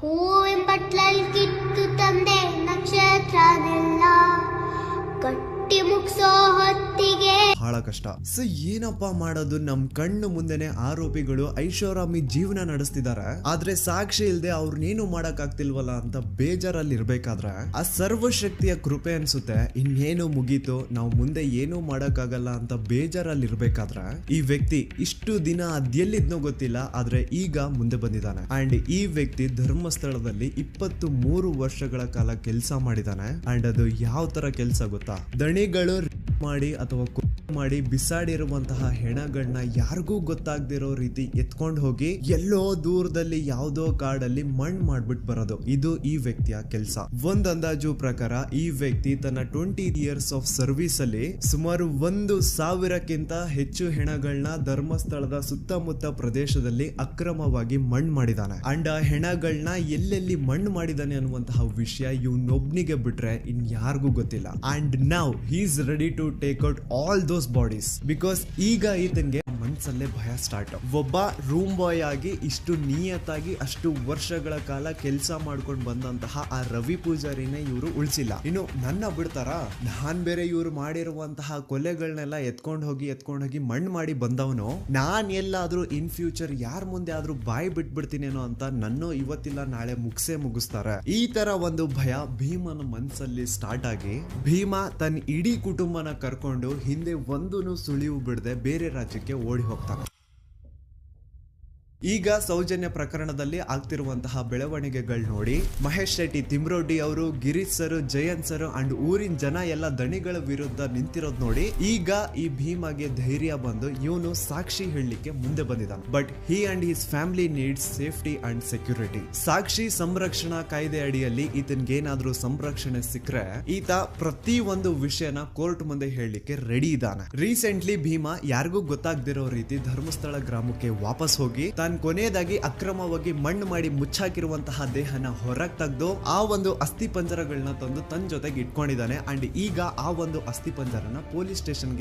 ಹೂವಿನ ಬಟ್ಲಲ್ಲಿ ಕಿತ್ತು ತಂದೆ ನಕ್ಷತ್ರನೆಲ್ಲ ಕಟ್ಟಿ ಮುಗ್ಸೋ ಹೊತ್ತಿಗೆ ಬಹಳ ಕಷ್ಟ. ಸೊ ಏನಪ್ಪಾ ಮಾಡೋದು, ನಮ್ ಕಣ್ಣು ಮುಂದೆನೆ ಆರೋಪಿಗಳು ಐಷಾರಾಮಿ ಜೀವನ ನಡೆಸ್ತಿದ್ದಾರೆ, ಆದ್ರೆ ಸಾಕ್ಷಿ ಇಲ್ದೆ ಅವ್ರನ್ನೇನು ಮಾಡಕ್ ಆಗ್ತಿಲ್ವಲ್ಲ ಅಂತ ಬೇಜಾರಲ್ಲಿ ಇರ್ಬೇಕಾದ್ರೆ ಆ ಸರ್ವಶಕ್ತಿಯ ಕೃಪೆ ಅನ್ಸುತ್ತೆ ಇನ್ನೇನು ಮುಗೀತು, ನಾವು ಮುಂದೆ ಏನೂ ಮಾಡಕ್ ಆಗಲ್ಲ ಅಂತ ಬೇಜಾರಲ್ಲಿ ಇರ್ಬೇಕಾದ್ರೆ ಈ ವ್ಯಕ್ತಿ ಇಷ್ಟು ದಿನ ಅದೆಲ್ಲಿದ್ನೋ ಗೊತ್ತಿಲ್ಲ, ಆದ್ರೆ ಈಗ ಮುಂದೆ ಬಂದಿದ್ದಾನೆ. ಅಂಡ್ ಈ ವ್ಯಕ್ತಿ ಧರ್ಮಸ್ಥಳದಲ್ಲಿ 23 ವರ್ಷಗಳ ಕಾಲ ಕೆಲಸ ಮಾಡಿದಾನೆ. ಅಂಡ್ ಅದು ಯಾವ ತರ ಕೆಲಸ ಗೊತ್ತಾ, ದಣಿಗಳು ಮಾಡಿ ಅಥವಾ ಮಾಡಿ ಬಿಸಾಡಿರುವಂತಹ ಹೆಣಗಳನ್ನ ಯಾರಿಗೂ ಗೊತ್ತಾಗದಿರೋ ರೀತಿ ಎತ್ಕೊಂಡು ಹೋಗಿ ಎಲ್ಲೋ ದೂರದಲ್ಲಿ ಯಾವ್ದೋ ಕಾಡಲ್ಲಿ ಮಣ್ಣು ಮಾಡ್ಬಿಟ್ಟು ಬರೋದು, ಇದು ಈ ವ್ಯಕ್ತಿಯ ಕೆಲಸ. ಒಂದ್ ಅಂದಾಜು ಪ್ರಕಾರ ಈ ವ್ಯಕ್ತಿ ತನ್ನ 20 ಇಯರ್ಸ್ ಆಫ್ ಸರ್ವಿಸ್ ಅಲ್ಲಿ ಸುಮಾರು 1,000ಕ್ಕಿಂತ ಹೆಚ್ಚು ಹೆಣಗಳನ್ನ ಧರ್ಮಸ್ಥಳದ ಸುತ್ತಮುತ್ತ ಪ್ರದೇಶದಲ್ಲಿ ಅಕ್ರಮವಾಗಿ ಮಣ್ಣು ಮಾಡಿದಾನೆ. ಅಂಡ್ ಆ ಹೆಣಗಳನ್ನ ಎಲ್ಲೆಲ್ಲಿ ಮಣ್ಣು ಮಾಡಿದಾನೆ ಅನ್ನುವಂತಹ ವಿಷಯ ಇವ್ನೊಬ್ನಿಗೆ ಬಿಟ್ರೆ ಇನ್ ಯಾರಿಗೂ ಗೊತ್ತಿಲ್ಲ. And now he is ready to take out all those bodies because ಈಗ ಈತನ್ಗೆ ಮನ್ಸಲ್ಲೇ ಭಯ ಸ್ಟಾರ್ಟ್. ಒಬ್ಬ ರೂಮ್ ಬಾಯ್ ಆಗಿ ಇಷ್ಟು ನಿಯತ್ತಾಗಿ ಅಷ್ಟು ವರ್ಷಗಳ ಕಾಲ ಕೆಲಸ ಮಾಡ್ಕೊಂಡು ಬಂದಂತಹ ಆ ರವಿ ಪೂಜಾರಿನೇ ಇವರು ಉಳಿಸಿಲ್ಲ. ಇನ್ನು ನನ್ನ ಬಿಡ್ತಾರ, ನಾನ್ ಬೇರೆ ಇವ್ರು ಮಾಡಿರುವಂತಹ ಕೊಲೆಗಳನ್ನೆಲ್ಲ ಎತ್ಕೊಂಡು ಹೋಗಿ ಮಣ್ಣು ಮಾಡಿ ಬಂದವನು, ನಾನ್ ಎಲ್ಲಾದ್ರೂ ಇನ್ ಫ್ಯೂಚರ್ ಯಾರ ಮುಂದೆ ಆದ್ರೂ ಬಾಯಿ ಬಿಟ್ಬಿಡ್ತೀನೇನೋ ಅಂತ ನನ್ನ ಇವತ್ತಿಲ್ಲ ನಾಳೆ ಮುಗಿಸ್ತಾರೆ. ಈ ತರ ಒಂದು ಭಯ ಭೀಮನ ಮನ್ಸಲ್ಲಿ ಸ್ಟಾರ್ಟ್ ಆಗಿ ಭೀಮ ತನ್ನ ಇಡೀ ಕುಟುಂಬನ ಕರ್ಕೊಂಡು ಹಿಂದೆ ಒಂದೂ ಸುಳಿವು ಬಿಡದೆ ಬೇರೆ ರಾಜ್ಯಕ್ಕೆ ಓಡಿ ಹೋಗ್ತಾನೆ. ಈಗ ಸೌಜನ್ಯ ಪ್ರಕರಣದಲ್ಲಿ ಆಗ್ತಿರುವಂತಹ ಬೆಳವಣಿಗೆಗಳು ನೋಡಿ ಮಹೇಶ್ ಶೆಟ್ಟಿ, ತಿಮ್ರೋಡಿ ಅವರು, Girish sir, Jayant sir and ಊರಿನ ಜನ ಎಲ್ಲ ದಣಿಗಳ ವಿರುದ್ಧ ನಿಂತಿರೋದು ನೋಡಿ ಈಗ ಈ ಭೀಮಗೆ ಧೈರ್ಯ ಬಂದು ಇವನು ಸಾಕ್ಷಿ ಹೇಳಲಿಕ್ಕೆ ಮುಂದೆ ಬಂದಿದ್ದಾನೆ. But he and his family needs safety and security. ಸಾಕ್ಷಿ ಸಂರಕ್ಷಣಾ ಕಾಯ್ದೆ ಅಡಿಯಲ್ಲಿ ಈತನ್ಗೇನಾದ್ರೂ ಸಂರಕ್ಷಣೆ ಸಿಕ್ಕರೆ ಈತ ಪ್ರತಿ ಒಂದು ವಿಷಯನ ಕೋರ್ಟ್ ಮುಂದೆ ಹೇಳಲಿಕ್ಕೆ ರೆಡಿ ಇದ್ದಾನೆ. ರೀಸೆಂಟ್ಲಿ ಭೀಮ ಯಾರಿಗೂ ಗೊತ್ತಾಗದಿರೋ ರೀತಿ ಧರ್ಮಸ್ಥಳ ಗ್ರಾಮಕ್ಕೆ ವಾಪಸ್ ಹೋಗಿ ಕೊನೆಯದಾಗಿ ಅಕ್ರಮವಾಗಿ ಮಣ್ಣು ಮಾಡಿ ಮುಚ್ಚಾಕಿರುವಂತಹ ದೇಹನ ಹೊರಗೆ ತೆಗೆದು ಆ ಒಂದು ಅಸ್ಥಿ ಪಂಜರಗಳನ್ನ ತಂದು ತನ್ನ ಜೊತೆಗೆ ಇಟ್ಕೊಂಡಿದ್ದಾನೆ. ಅಂಡ್ ಈಗ ಆ ಒಂದು ಅಸ್ಥಿ ಪಂಜರನ ಪೊಲೀಸ್ ಸ್ಟೇಷನ್ಗೆ